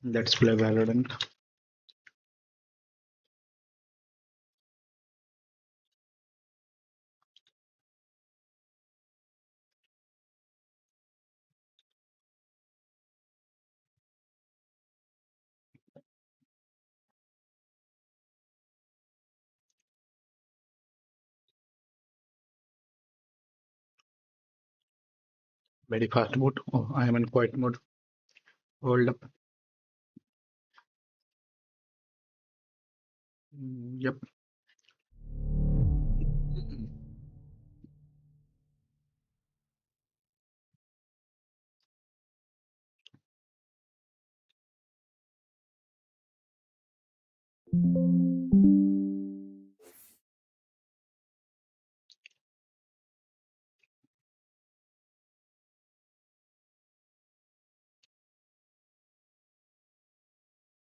Let's play Valorant. Very fast mode. Oh, I am in quiet mode. Hold up. Yep.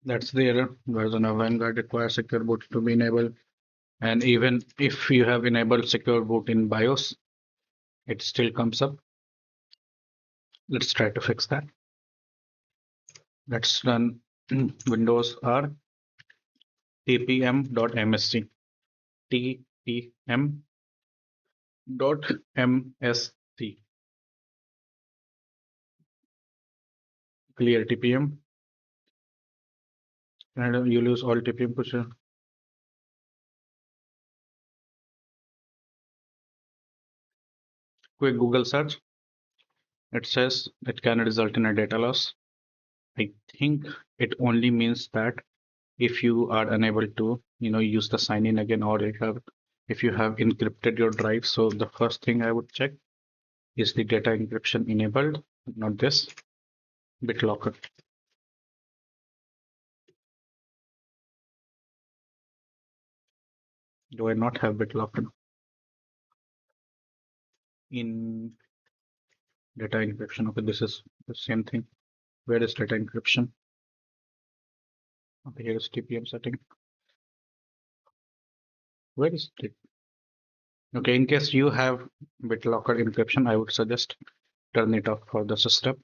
That's the error. Version of Vanguard requires secure boot to be enabled. And even if you have enabled secure boot in BIOS, it still comes up. Let's try to fix that. Let's run Windows R tpm.msc. tpm.msc. Clear tpm. And you'll use all tpm push. Quick Google search. It says it can result in a data loss. I think it only means that if you are unable to, use the sign in again, or if you have encrypted your drive. So the first thing I would check is the data encryption enabled, not this BitLocker. Do I not have BitLocker in data encryption? Okay, this is the same thing. Where is data encryption? Okay, here is TPM setting. Where is it? Okay, in case you have BitLocker encryption, I would suggest turn it off for the system.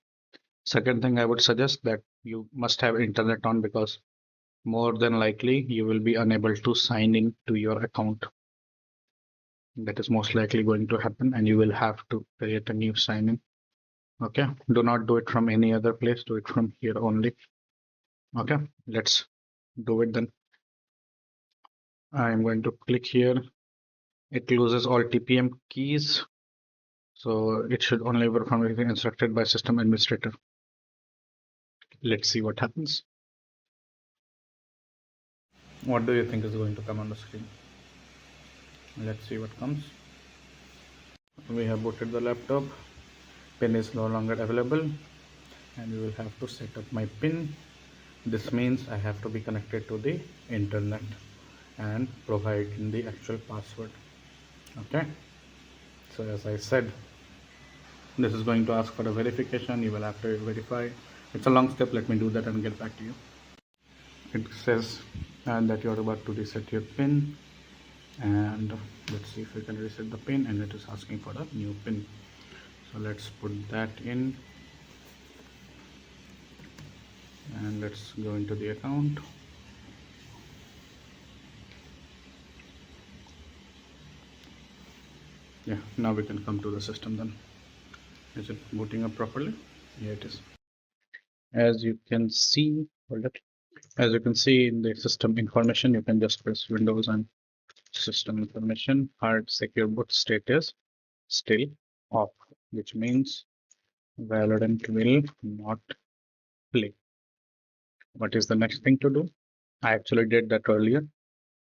Second thing I would suggest that you must have internet on, because more than likely you will be unable to sign in to your account. That is most likely going to happen, and you will have to create a new sign in. Okay, do not do it from any other place, do it from here only. Okay, let's do it then. I'm going to click here. It loses all TPM keys, so it should only work from anything instructed by system administrator. Let's see what happens. What do you think is going to come on the screen? Let's see what comes. We have booted the laptop. Pin is no longer available, and we will have to set up my pin. This means I have to be connected to the internet and provide in the actual password. Okay, so as I said, this is going to ask for a verification. You will have to verify. It's a long step. Let me do that and get back to you. It says that you are about to reset your pin, and let's see if we can reset the pin, and it is asking for a new pin. So let's put that in, and let's go into the account. Yeah, now we can come to the system then. Is it booting up properly? Yeah, it is. As you can see, hold it. As you can see in the system information, you can just press Windows and system information. Hard secure boot state is still off, which means Valorant will not play. What is the next thing to do? I actually did that earlier,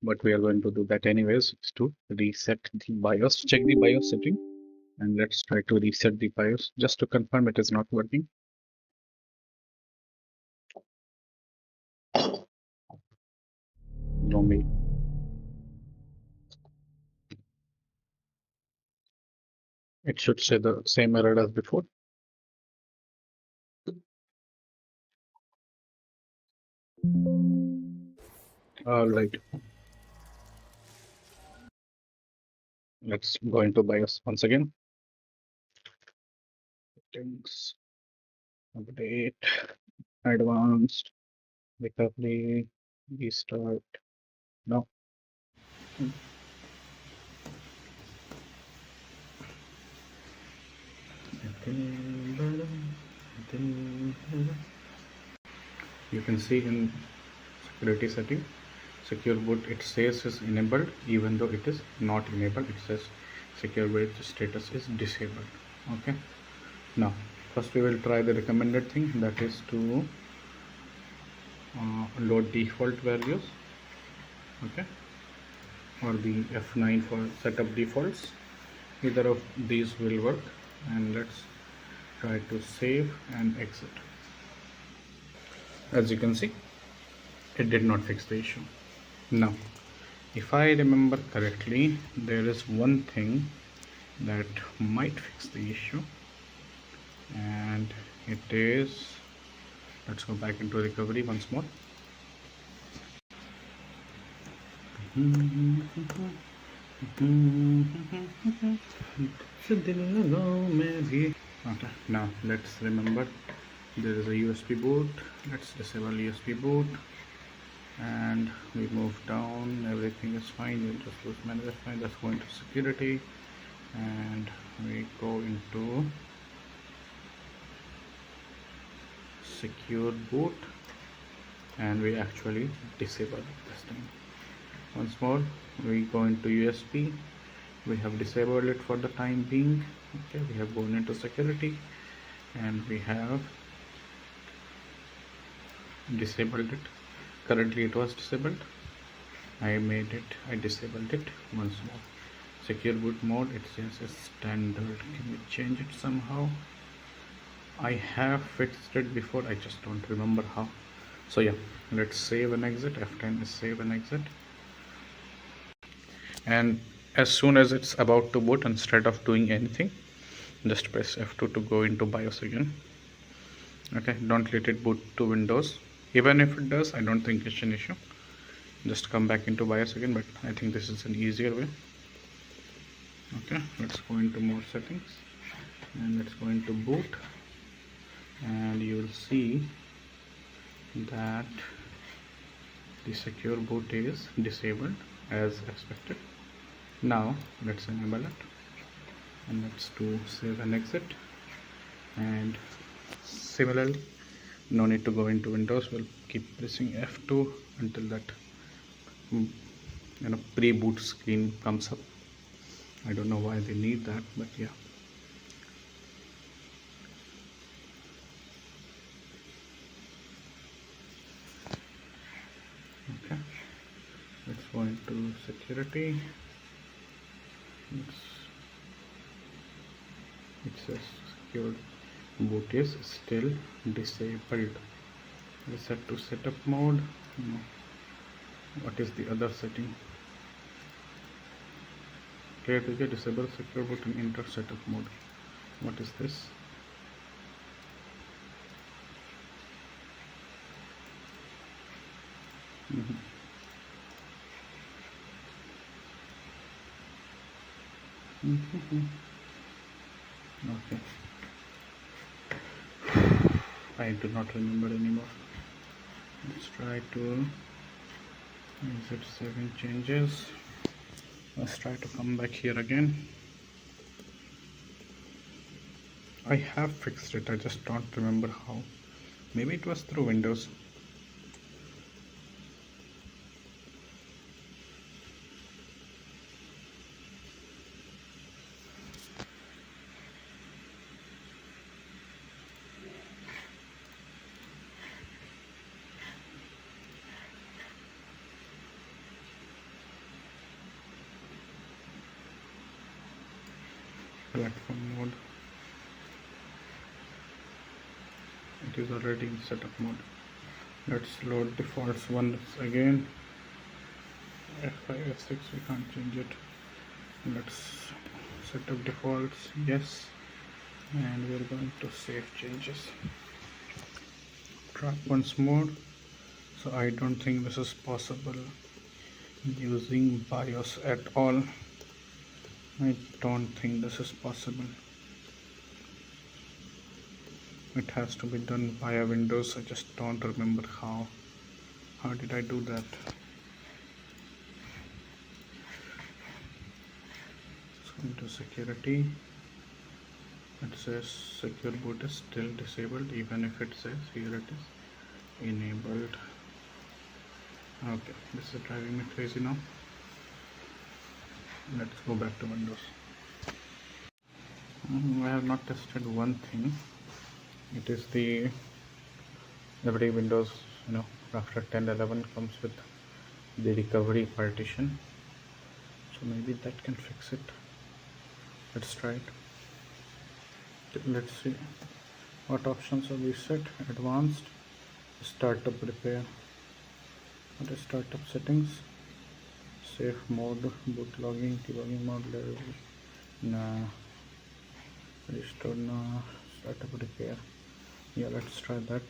but we are going to do that anyways. Is to reset the BIOS. Check the BIOS setting, and let's try to reset the BIOS just to confirm it is not working. No me. It should say the same error as before. All right. Let's go into BIOS once again. Settings, update, advanced. recovery, restart. No. You can see in security setting, secure boot, it says is enabled even though it is not enabled. It says secure boot status is disabled. Okay. Now first we will try the recommended thing, that is to load default values. Okay, or the F9 for setup defaults. Either of these will work, and let's try to save and exit. As you can see, it did not fix the issue. Now if I remember correctly, there is one thing that might fix the issue, and it is, let's go back into recovery once more. Okay, now let's remember there is a USB boot. Let's disable USB boot, and we move down. Everything is fine. You just use manager fine. Let's go into security, and we go into secure boot, and we actually disable it this time. Once more, we go into USB. We have disabled it for the time being. Okay, we have gone into security, and we have disabled it. Currently it was disabled. I disabled it once more. Secure boot mode, it says is standard. Can we change it somehow? I have fixed it before, I just don't remember how. So yeah, let's save and exit. F10 is save and exit. And as soon as it's about to boot, instead of doing anything, just press F2 to go into BIOS again. Okay, don't let it boot to Windows. Even if it does, I don't think it's an issue. Just come back into BIOS again, but I think this is an easier way. Okay, let's go into more settings, and let's go into boot, and you will see that the secure boot is disabled as expected. Now let's enable it, and let's do save and exit. And similarly, no need to go into Windows. We'll keep pressing F2 until that pre-boot screen comes up. I don't know why they need that, but yeah. Okay, let's go into security. It says secure boot is still disabled. Reset to setup mode. No. What is the other setting? Clear to get disable secure boot in enter setup mode. What is this? Okay, I do not remember anymore. Let's try to exit saving changes. Let's try to come back here again. I have fixed it, I just don't remember how. Maybe it was through Windows. Platform mode. It is already in setup mode. Let's load defaults once again. F5, F6, we can't change it. Let's set up defaults, yes, and we're going to save changes. Try once more. So I don't think this is possible using BIOS at all. I don't think this is possible. It has to be done via Windows. I just don't remember how. How did I do that? So into security, it says secure boot is still disabled even if it says here it is enabled. Okay, this is driving me crazy now. Let's go back to Windows. I have not tested one thing. It is the every Windows, after 10.11 comes with the recovery partition. So maybe that can fix it. Let's try it. Let's see what options are we set. Advanced, startup repair. What is startup settings? Safe mode, boot logging, debugging mode, level. Nah. Restore, nah. Startup repair. Yeah, let's try that.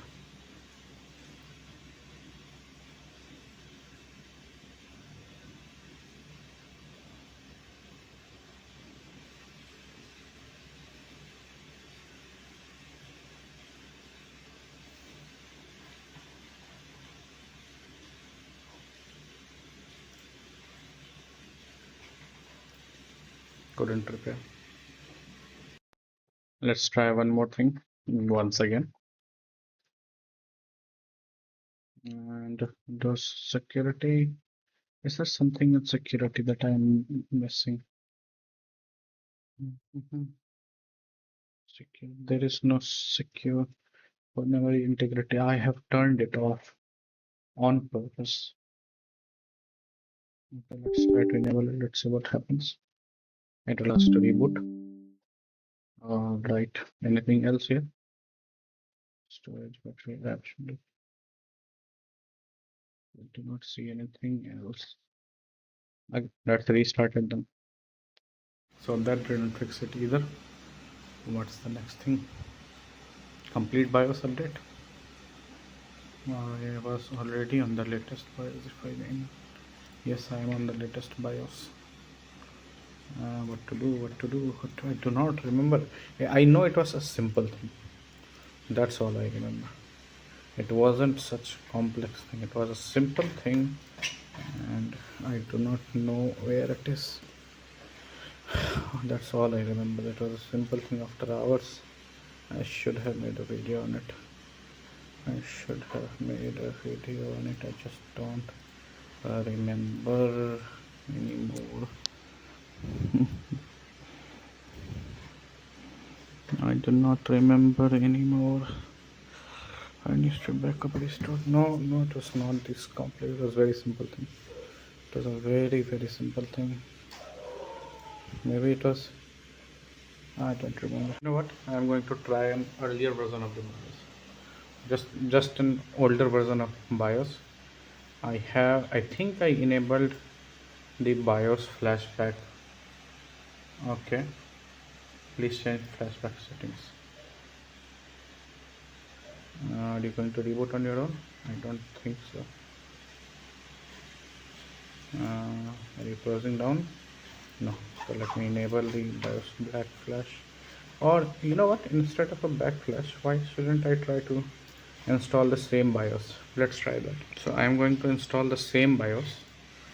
Couldn't repair. Let's try one more thing once again. And those security. Is there something in security that I'm missing? Secure. There is no secure vulnerability integrity. I have turned it off on purpose. Okay, let's try to enable it. Let's see what happens. It will ask to reboot. All right. Anything else here? Storage, battery, apps. I do not see anything else. Let's restart it then. So that didn't fix it either. What's the next thing? Complete BIOS update. I was already on the latest BIOS. If I mean, yes, I am on the latest BIOS. What to do? I do not remember. I know it was a simple thing. That's all I remember. It wasn't such complex thing. It was a simple thing, and I do not know where it is. That's all I remember. That was a simple thing. After hours, I should have made a video on it. I just don't remember anymore. I do not remember anymore. I need to backup restore. No, it was not this complex. It was very simple thing. It was a very, very simple thing. Maybe it was. I don't remember. You know what? I am going to try an earlier version of the BIOS. Just an older version of BIOS. I think I enabled the BIOS flashback. Okay. Please change flashback settings. Are you going to reboot on your own? I don't think so. Are you closing down? No. So let me enable the BIOS black flash. Or you know what? Instead of a back flash, why shouldn't I try to install the same BIOS? Let's try that. So I'm going to install the same BIOS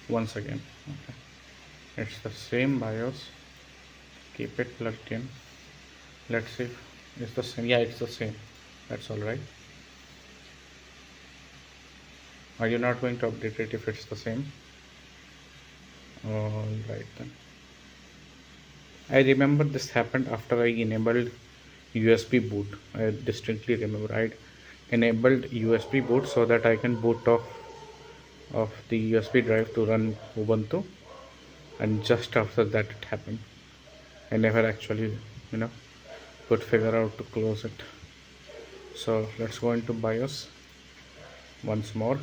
once again. Okay. It's the same BIOS. Keep it plugged in. Let's see if it's the same. Yeah, it's the same. That's all right. Are you not going to update it if it's the same? All right then. I remember this happened after I enabled USB boot. I distinctly remember I enabled USB boot so that I can boot off of the USB drive to run Ubuntu, and just after that it happened. I never actually, could figure out to close it. So let's go into BIOS once more.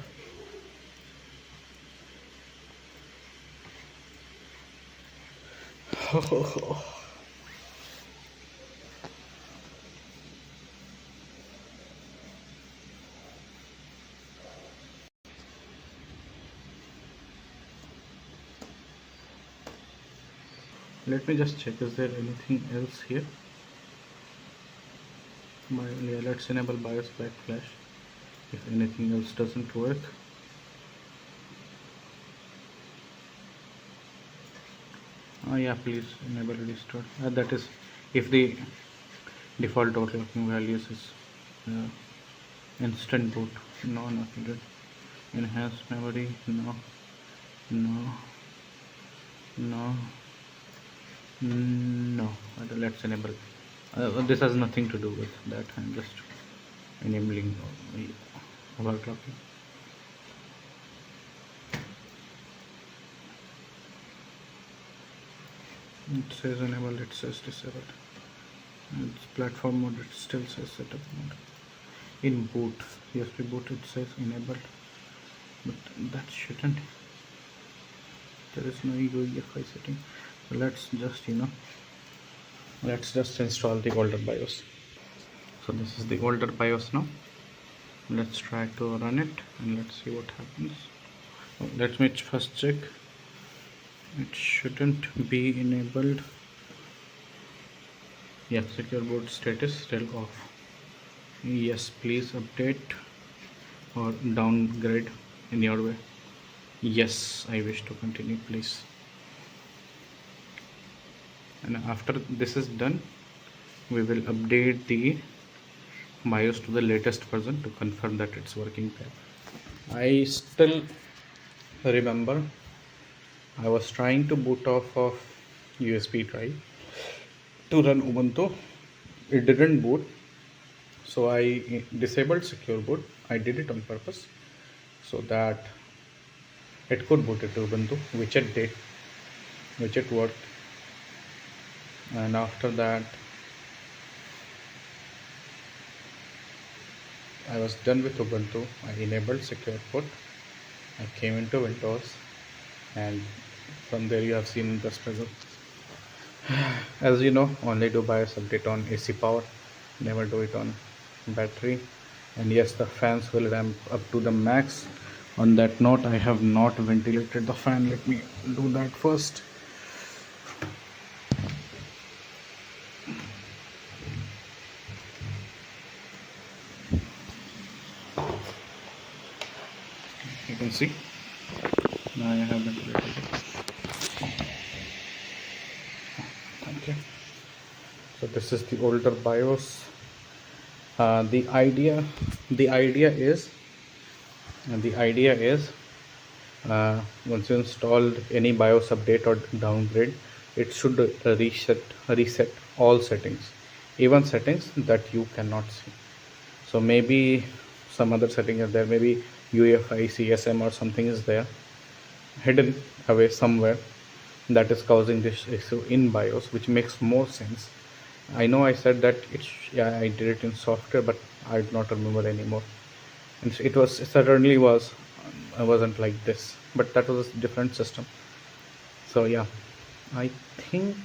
Let me just check, is there anything else here? Yeah, let's enable BIOS backflash if anything else doesn't work. Yeah, please enable restore. That is if the default overclocking values is uh, instant boot. No, not needed. Enhanced memory. No, no, no, no. Let's enable. This has nothing to do with that. I'm just enabling overclocking. It says enable, it says disable. It's platform mode, it still says setup mode. In boot, USB boot, it says enabled, but that shouldn't. There is no UEFI setting. So let's just let's just install the older BIOS. So this is the older BIOS now. Let's try to run it and let's see what happens. Let me first check. It shouldn't be enabled. Yeah, secure boot status still off. Yes, please update or downgrade in your way. Yes, I wish to continue, please. And after this is done, we will update the BIOS to the latest version to confirm that it's working there. I still remember I was trying to boot off of USB drive to run Ubuntu. It didn't boot, so I disabled secure boot. I did it on purpose so that it could boot it to Ubuntu, which it did, which it worked. And after that, I was done with Ubuntu. I enabled secure boot. I came into Windows, and from there you have seen the struggle. As you know, only do BIOS update on AC power, never do it on battery. And yes, the fans will ramp up to the max. On that note, I have not ventilated the fan. Let me do that first. You can see now I have ventilated it. Thank you. So this is the older BIOS. The idea is once you installed any BIOS update or downgrade, it should reset all settings, even settings that you cannot see. So maybe some other setting is there, maybe UEFI, CSM or something is there hidden away somewhere that is causing this issue in BIOS, which makes more sense. I know I said that yeah, I did it in software, but I do not remember anymore. And it certainly was. I wasn't like this, but that was a different system. So yeah, I think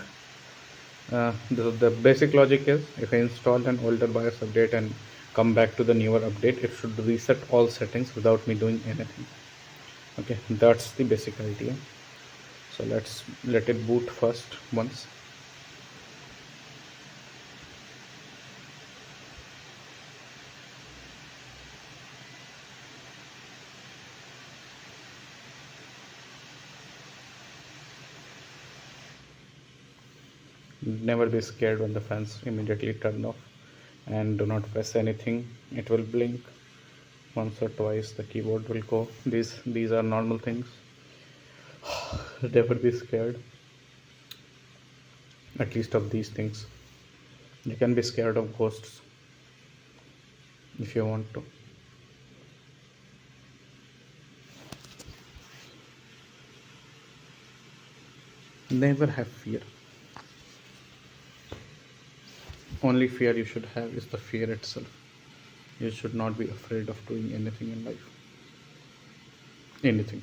the basic logic is if I install an older BIOS update and come back to the newer update, it should reset all settings without me doing anything. Okay, that's the basic idea. So let's let it boot first once. Never be scared when the fans immediately turn off, and do not press anything. It will blink once or twice, the keyboard will go. These are normal things. Never be scared, at least of these things. You can be scared of ghosts if you want to. Never have fear. Only fear you should have is the fear itself. You should not be afraid of doing anything in life. Anything.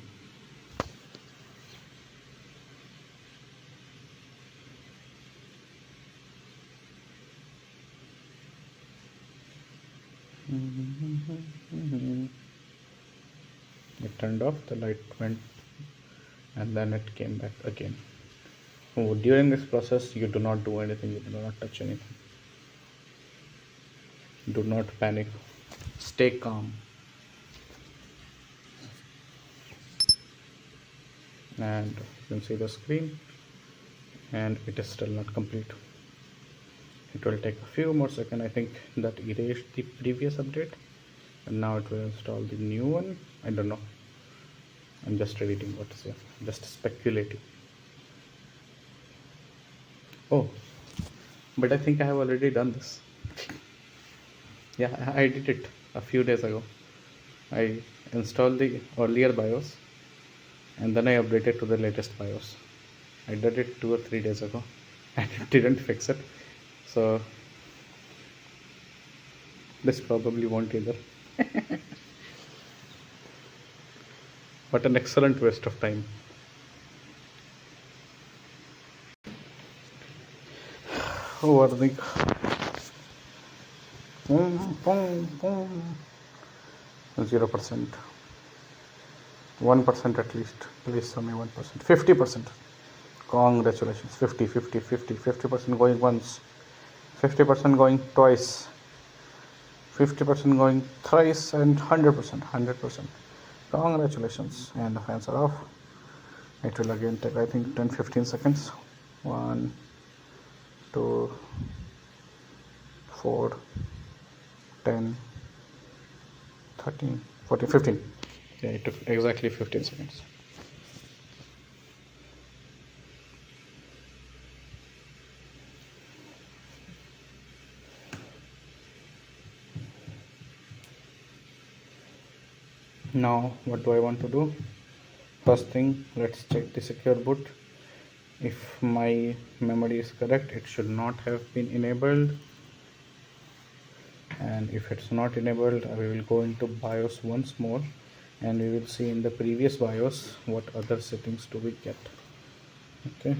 It turned off, the light went, and then it came back again. Oh, during this process, you do not do anything, you do not touch anything. Do not panic. Stay calm. And you can see the screen. and it is still not complete. It will take a few more seconds. I think that erased the previous update, and now it will install the new one. I don't know. I'm just reading what is here, just speculating. Oh, but I think I have already done this. Yeah, I did it a few days ago. I installed the earlier BIOS and then I updated to the latest BIOS. I did it 2 or 3 days ago and it didn't fix it. So this probably won't either. But an excellent waste of time. Overthink. 0%. 1% at least. Please show me 1%. 50%. Congratulations. 50, 50, 50. 50% going once. 50% going twice. 50% going thrice, and 100%. 100%. Congratulations. And the fans are off. It will again take, I think, 10-15 seconds. 1, 2, 4, 10, 13, 14, 15. Yeah, it took exactly 15 seconds. Now what do I want to do? First thing, let's check the secure boot. If my memory is correct, it should not have been enabled, and if it's not enabled, we will go into BIOS once more and we will see in the previous BIOS what other settings do we get. Okay,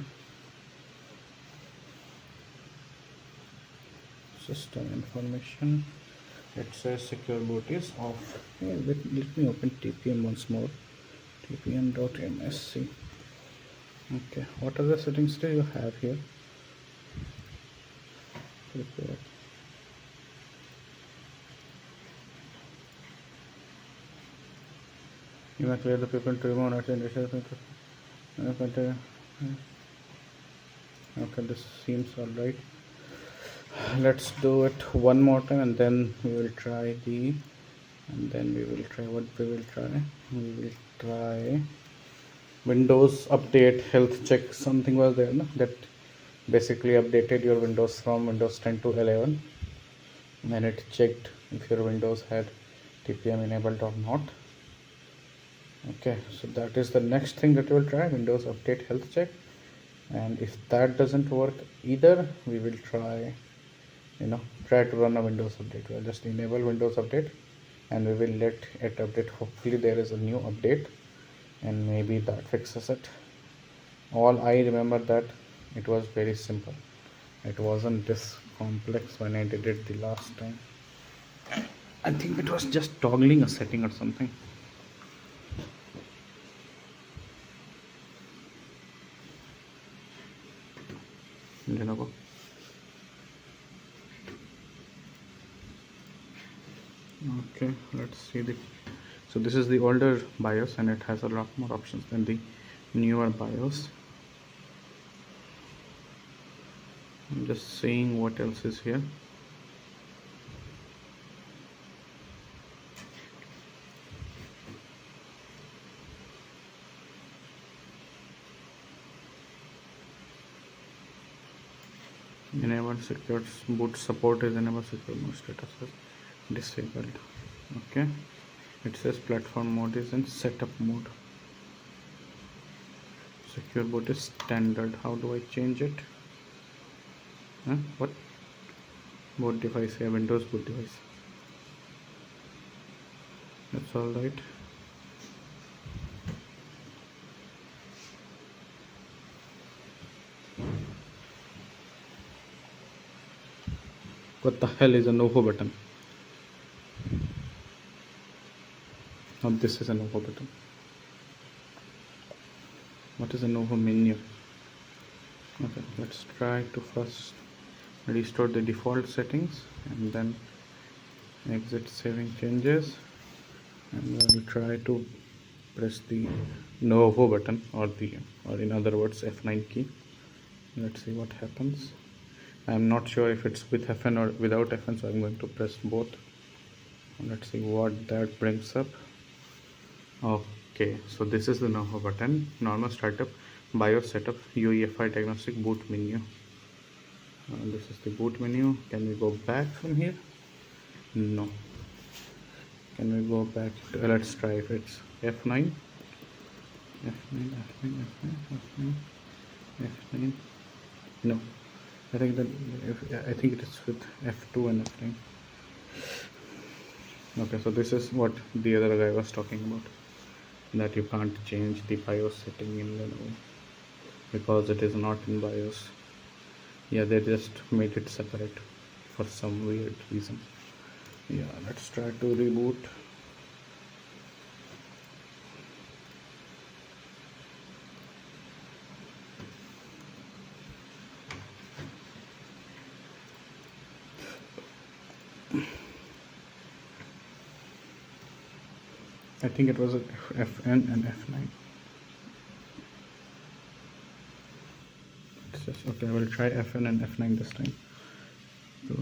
system information, it says secure boot is off. Hey, let me open tpm once more, tpm.msc. okay, what other settings do you have here? Prepare. You may clear the people to remove not okay, this seems alright. Let's do it one more time and then we will try what we will try. Windows update health check, something was there, no? That basically updated your Windows from Windows 10 to 11, and it checked if your Windows had TPM enabled or not. Okay, so that is the next thing that we will try, Windows update health check. And if that doesn't work either, we will try to run a Windows update. We'll just enable Windows update and we will let it update. Hopefully there is a new update and maybe that fixes it. All I remember that it was very simple. It wasn't this complex when I did it the last time. I think it was just toggling a setting or something. Okay, let's see so this is the older BIOS and it has a lot more options than the newer BIOS. I'm just seeing what else is here. Enable secure boot support is enabled, secure mode status is disabled. Okay, it says platform mode is in setup mode. Secure boot is standard. How do I change it? What boot device? Yeah, Windows boot device. That's all right. What the hell is a Novo button? Now this is a Novo button. What is a Novo menu? Okay, let's try to first restore the default settings and then exit saving changes, and then we'll try to press the Novo button or in other words F9 key. Let's see what happens. I'm not sure if it's with FN or without FN, so I'm going to press both. Let's see what that brings up. Okay, so this is the Novo button. Normal startup, BIOS setup, UEFI diagnostic boot menu. This is the boot menu. Can we go back from here? No. Can we go back? Let's try if it's F9. F9, F9, F9, F9, F9. No. I think that I think it is with F2 and F9. Okay, so this is what the other guy was talking about, that you can't change the BIOS setting in Lenovo because it is not in BIOS. Yeah, they just made it separate for some weird reason. Yeah, let's try to reboot. I think it was FN and F9. Okay, I will try FN and F9 this time. So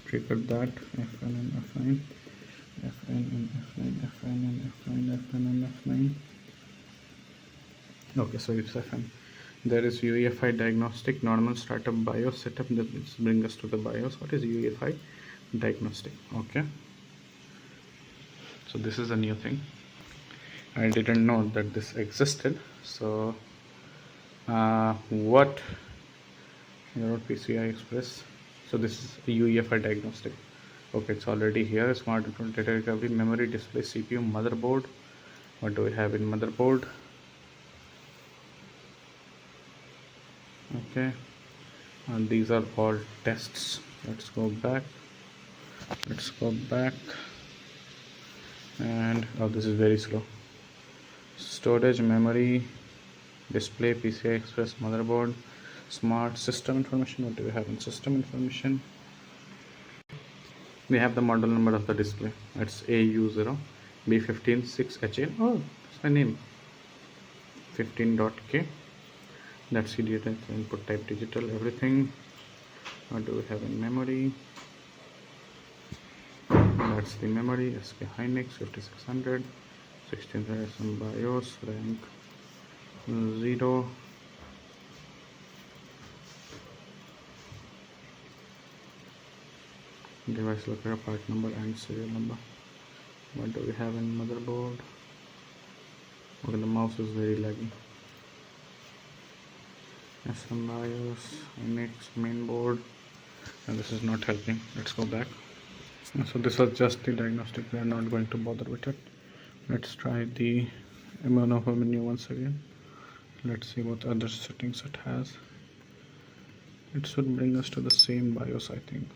trigger that FN and F9, FN and F9, FN and F9, FN and F9. Okay, so it's FN. There is UEFI diagnostic, normal startup BIOS setup. That brings us to the BIOS. What is UEFI diagnostic? Okay, so this is a new thing. I didn't know that this existed. So what PCI Express. So this is a UEFI diagnostic. Okay, it's already here. Smart data recovery, memory, display, CPU, motherboard. What do we have in motherboard? Okay, and these are all tests. Let's go back. And oh, this is very slow. Storage, memory, display, PCI Express, motherboard, smart system information. What do we have in system information? We have the model number of the display. It's AU0 B156HA. Oh, that's my name. 15.K. That's the data input type digital, everything. What do we have in memory? That's the memory, SK Hynix 5600, 16 some BIOS, rank 0. Device locator, part number and serial number. What do we have in motherboard? Okay, the mouse is very laggy. SM BIOS, Hynix mainboard, and this is not helping. Let's go back. So this was just the diagnostic. We are not going to bother with it. Let's try the Lenovo menu once again. Let's see what other settings it has. It should bring us to the same BIOS, I think.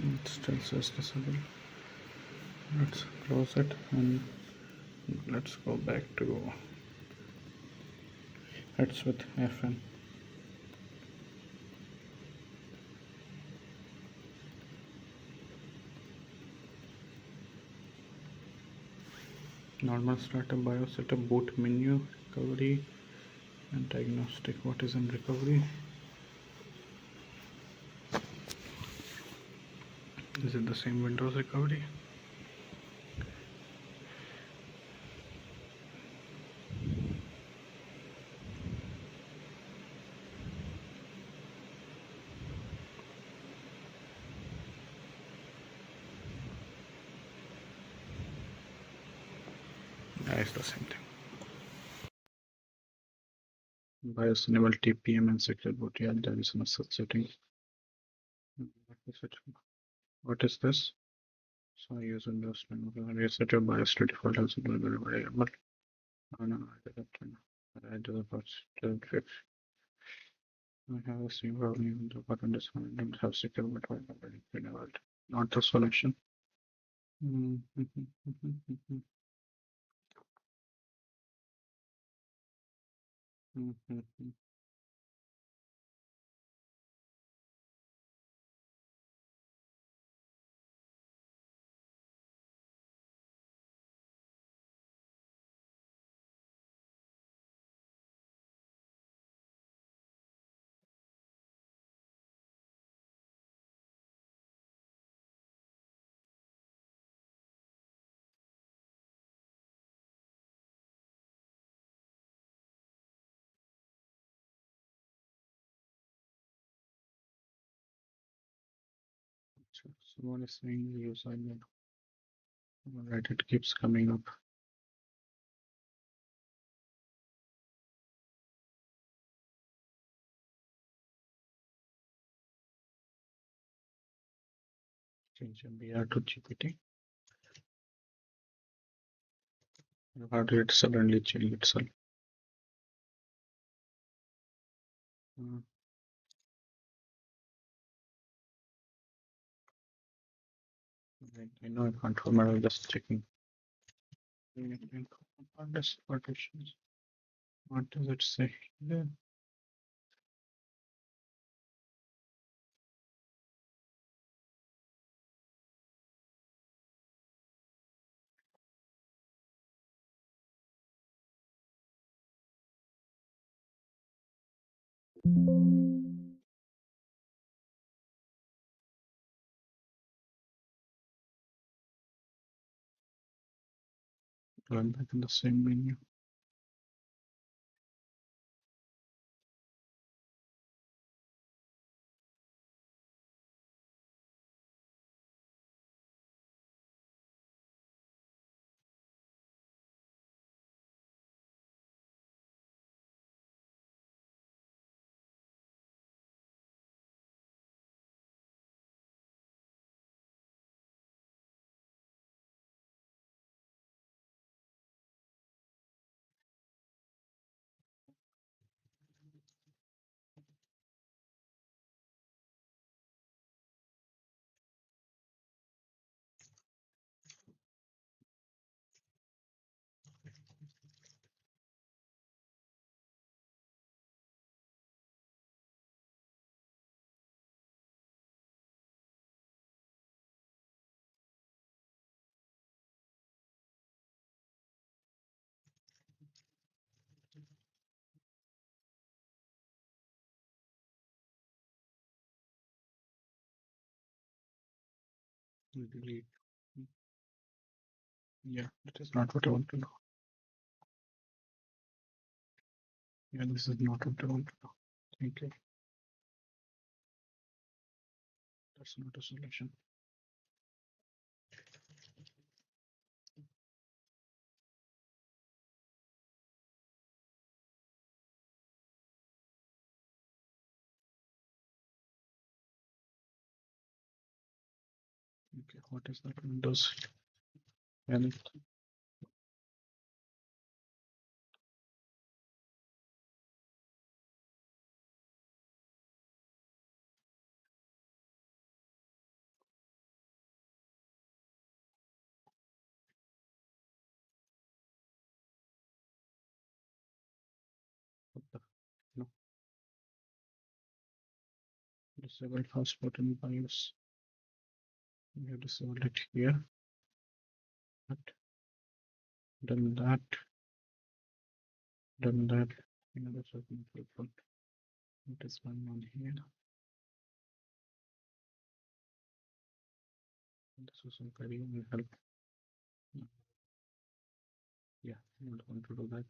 It still says disable. Let's close it and let's go back to it's with FN. Normal startup, BIOS setup, boot menu, recovery and diagnostic. What is in recovery? Is it the same Windows recovery? Yeah, it's the same thing. BIOS enable TPM and secure boot. Yeah, there is no such setting. What is this? So I use Windows 10. Reset your BIOS to default also variable. Oh no, I did it. I do the patch to fix. I have a same problem. The button is fine. Don't have secure but I already enabled. Not the solution. Mm, mhm, mhm, mhm, mhm, mhm. So someone is saying you sign in. All right, it keeps coming up. Change MBR to GPT. How did it suddenly change itself? Mm, I know I can't remember. I'm just checking. Partitions. What does it say? Yeah. Going back in the same menu. Delete. Yeah, that is not what I want to know. Yeah, this is not what I want to know. Thank you. That's not a solution. Okay, what is that Windows? And what the no, disable hotspot in BIOS. We have disabled it here. But done that, done that. You know, that's not helpful. What is going on here? This was very help. Yeah, I'm not going to do that.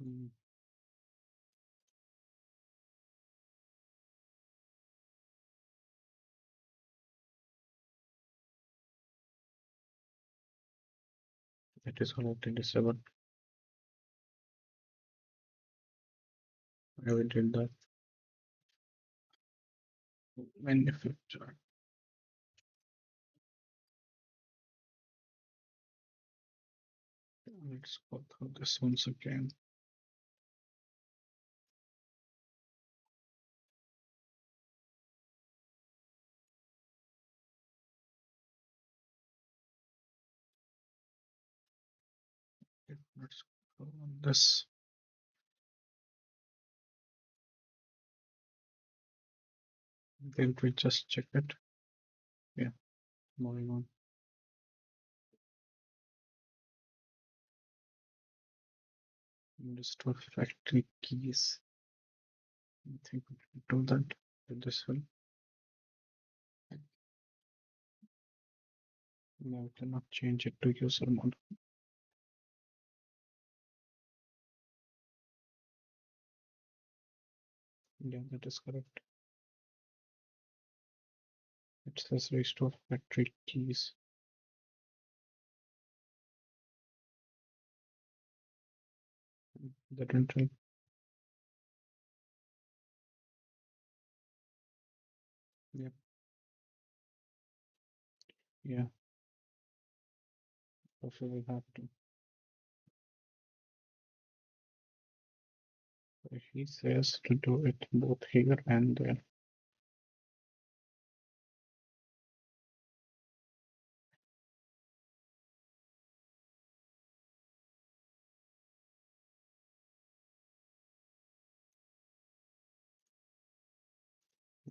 Mm, It is already disabled. I will did that. Manufacturer. Let's go through this once again. Okay, let's go on this. Didn't we just check it? Yeah, moving on. Restore factory keys. I think we can do that with this one. No, we cannot change it to user mode. Yeah, that is correct. It says restore factory keys. That didn't help. Yep. Yeah, also we have to. He says to do it both here and there.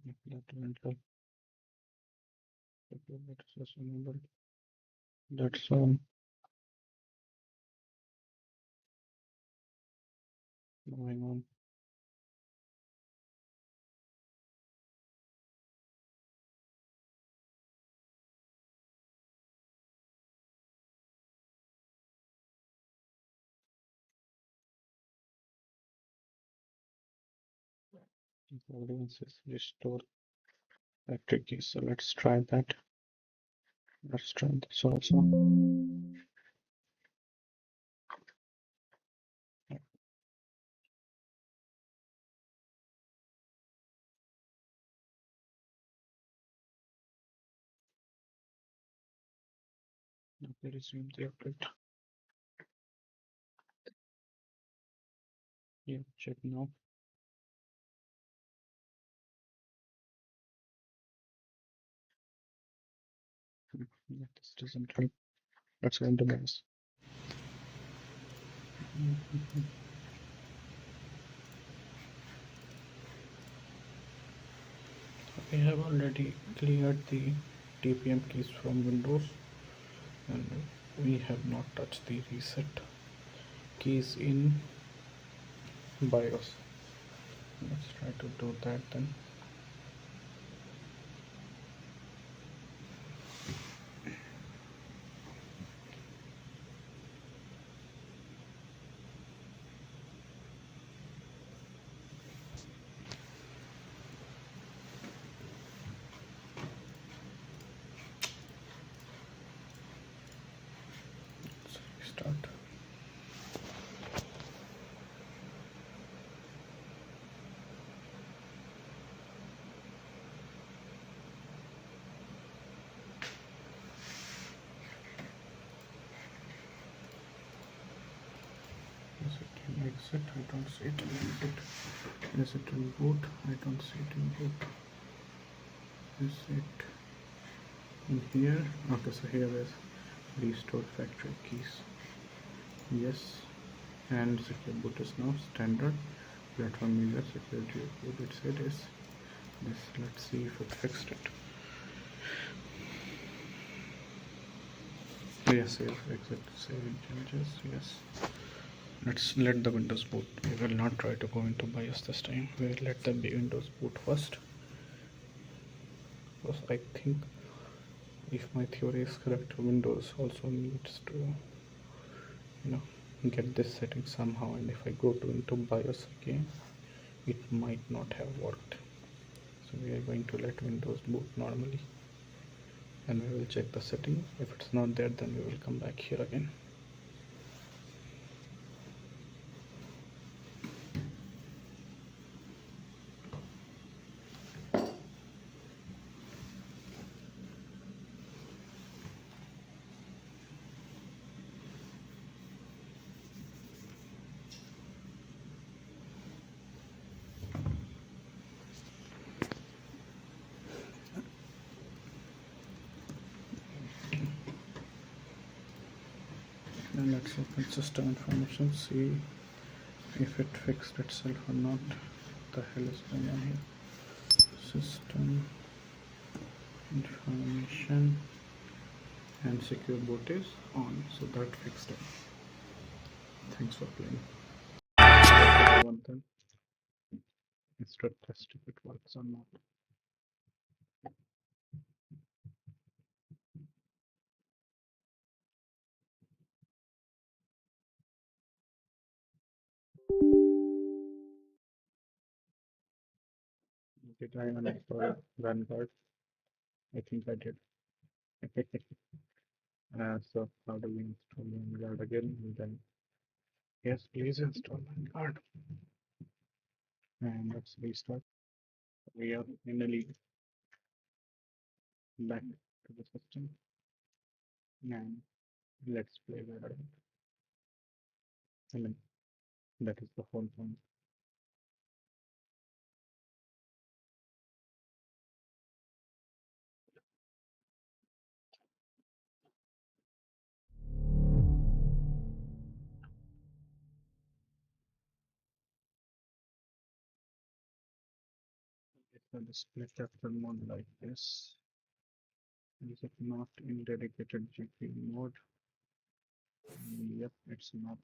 If that didn't help. Okay, let us just remember. That's moving on. Audience is restore factory keys. So let's try that. Let's try this also. Okay, resume the update. Yeah, check now. Yeah, this doesn't help. Let's go into this. We have already cleared the TPM keys from Windows and we have not touched the reset keys in BIOS. Let's try to do that then. Let's restart. Is it in exit? I don't see it in exit. Is it in boot? I don't see it in boot. Is it in here? Okay, so here is restore factory keys. Yes, and secure boot is now standard. Platform user security boot it said is this. Let's see if it fixed it. Yes, save exit, save changes. Yes. Let's let the Windows boot. We will not try to go into BIOS this time. We will let the Windows boot first. Because I think if my theory is correct, Windows also needs to, get this setting somehow. And if I go to into BIOS again, it might not have worked. So we are going to let Windows boot normally, and we will check the setting. If it's not there, then we will come back here again. And let's open system information, see if it fixed itself or not. What the hell is going on here? System information and secure boot is on, so that fixed it. Thanks for playing. One thing, instead test if it works or not. Did I uninstall Vanguard? I think I did. So how do we install Vanguard again? And then yes, please install Vanguard. And let's restart. We are in a lead. Back to the system. And let's play Valorant. I mean, that is the whole point. It's a display capture mode like this. Is it not in dedicated GPU mode? Yep, it's not.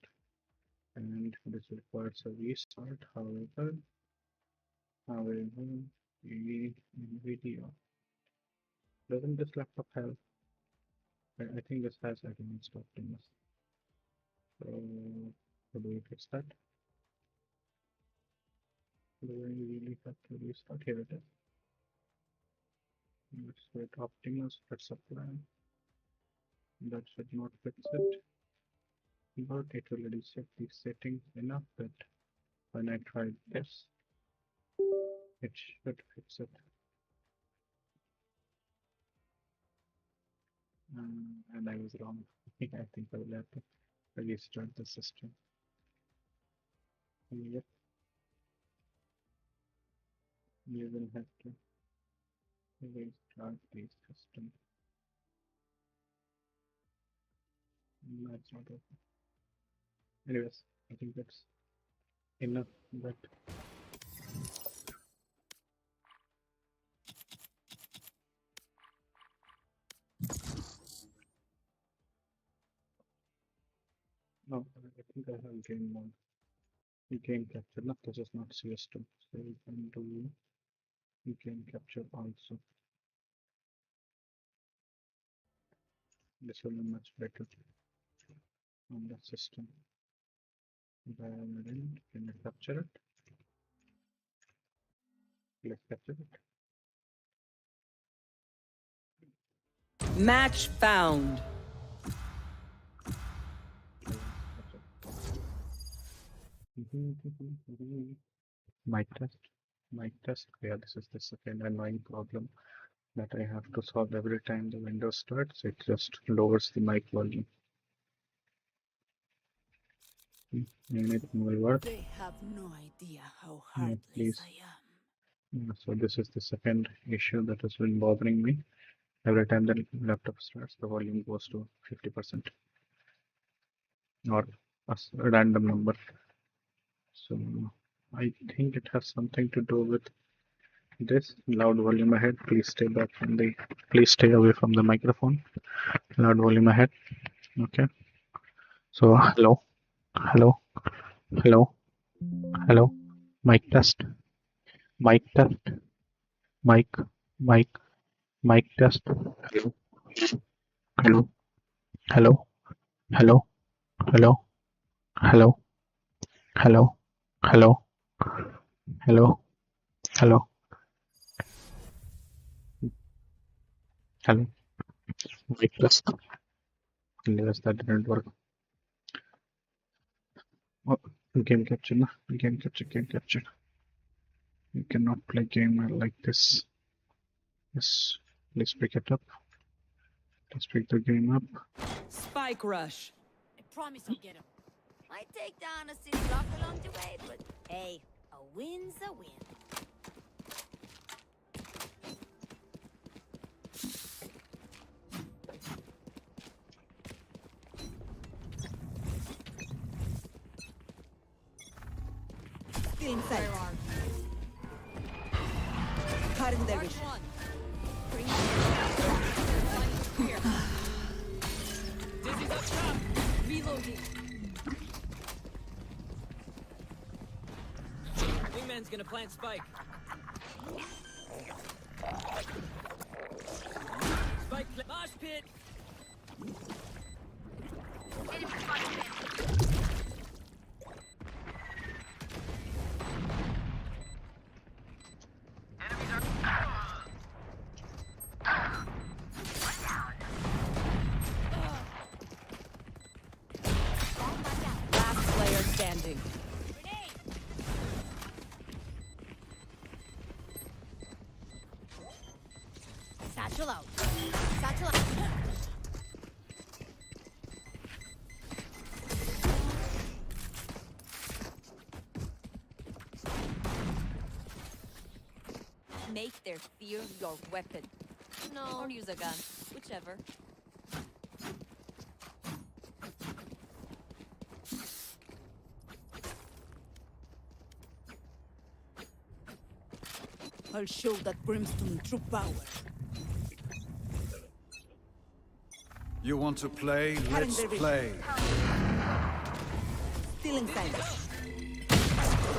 And this requires a restart. However, NVIDIA. Doesn't this laptop have? I think this has advanced Optimus. So, how do we fix that? Do we really have to restart? Here it is. Let's wait Optimus. Let's apply. That should not fix it, but it will reset the settings enough that when I try this, it should fix it. And I was wrong. I think I will have to restart the system. Yep, you will have to restart the system. That's not okay. Anyways, I think that's enough. But no, I think I have game mode. Game capture. No, this is not CS2. So we can do game capture also. This will be much better on the system. Valorant, can you capture it? Let's capture it. Match found. Mic test. Mic test. Yeah, this is the second annoying problem that I have to solve every time the window starts. It just lowers the mic volume. Anything will work. They have no idea how Yeah, heartless please. I am. Yeah, so this is the second issue that has been bothering me. Every time the laptop starts, the volume goes to 50% or a random number. So I think it has something to do with this. Loud volume ahead. Please stay back from the. Please stay away from the microphone. Loud volume ahead. Okay. So hello, hello, hello, hello. Mic test. Mic test. Mic. Mic. Mic test. Hello. Hello. Hello. Hello. Hello. Hello. Hello. Hello. Hello. Hello. Hello. Mic test. Yes, that didn't work. Oh, game capture. No? Game capture. Game capture. You cannot play game like this. Yes. Let's pick it up. Let's pick the game up. Spike rush. I promise I'll get him. Might take down a city block along the way, but hey, a win's a win. Stealing sight. Cutting their vision. Dizzy's up top. Reloading. Wingman's gonna plant spike. Mosh pit. Last player standing. Satchel out. Satchel out. Make their fear your weapon. No, or use a gun. Whichever. I'll show that brimstone true power. You want to play? Cutting Let's their vision. play. Stealing sight. Not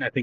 I think